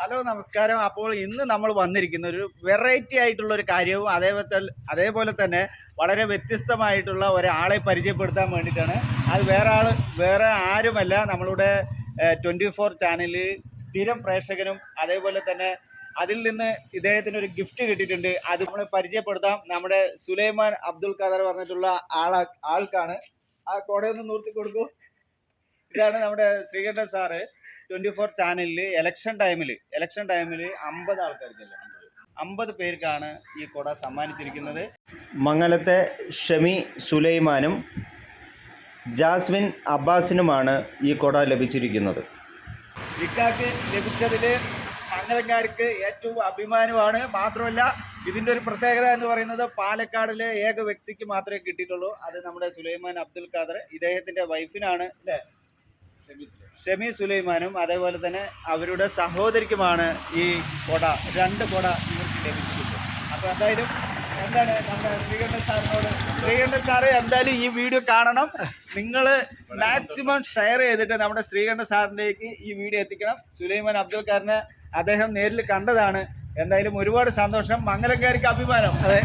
Hello നമസ്കാരം. അപ്പോൾ ഇന്ന് നമ്മൾ വന്നിരിക്കുന്ന ഒരു വെറൈറ്റി ആയിട്ടുള്ള ഒരു കാര്യവും അതേപോലെ തന്നെ വളരെ വ്യത്യസ്തമായിട്ടുള്ള ഒരാളെ പരിചയപ്പെടുത്താൻ വേണ്ടിയിട്ടാണ്. അത് വേറെ ആരുമല്ല, നമ്മളുടെ 24 ചാനലിൽ സ്ഥിരം പ്രേക്ഷകനും അതേപോലെ തന്നെ അതിൽ നിന്ന് ഇദ്ദേഹത്തിന് ഒരു ഗിഫ്റ്റ് കിട്ടിയിട്ടുണ്ട്. അത് നമ്മൾ പരിചയപ്പെടുത്താം. നമ്മുടെ സുലൈമാൻ അബ്ദുൽ ഖാദർ പറഞ്ഞിട്ടുള്ള ആൾക്കാണ്. ആ കോടയൊന്ന് നിർത്തി കൊടുക്കൂ. ഇതാണ് നമ്മുടെ ശ്രീകണ്ഠൻ സാറ് 24 ചാനലിൽ ഇലക്ഷൻ ടൈമിൽ 50 ആൾക്കാർക്കല്ല 50 പേർക്കാണ് ഈ കൊട സമ്മാനിച്ചിരിക്കുന്നത്. മംഗലത്തെ ഷമി സുലൈമാനും ജാസ്മിൻ അബ്ബാസിനുമാണ് ഈ കൊട ലഭിച്ചിരിക്കുന്നത്. ഇക്കാക്ക് ലഭിച്ചതിൽ മംഗലക്കാർക്ക് ഏറ്റവും അഭിമാനമാണ്. മാത്രമല്ല ഇതിൻ്റെ ഒരു പ്രത്യേകത എന്ന് പറയുന്നത് പാലക്കാടിലെ ഏക വ്യക്തിക്ക് മാത്രമേ കിട്ടിയിട്ടുള്ളൂ. അത് നമ്മുടെ സുലൈമാൻ അബ്ദുൽ ഖാദർ, ഇദ്ദേഹത്തിൻ്റെ വൈഫിനാണ് അല്ലേ, ഷമി സുലൈമാനും അതേപോലെ തന്നെ അവരുടെ സഹോദരിക്കുമാണ് ഈ കൊട, 2 കൊട ഇവർക്ക് ലഭിച്ചിട്ടുണ്ട്. അപ്പോൾ എന്തായാലും എന്താണ് നമ്മുടെ ശ്രീകണ്ഠൻ സാറ് എന്തായാലും ഈ വീഡിയോ കാണണം. നിങ്ങൾ മാക്സിമം ഷെയർ ചെയ്തിട്ട് നമ്മുടെ ശ്രീകണ്ഠൻ സാറിലേക്ക് ഈ വീഡിയോ എത്തിക്കണം. സുലൈമാൻ അബ്ദുൽ ഖാദറിനെ അദ്ദേഹം നേരിൽ കണ്ടതാണ്. എന്തായാലും ഒരുപാട് സന്തോഷം. മംഗലക്കാർക്ക് അഭിമാനം. അതെ.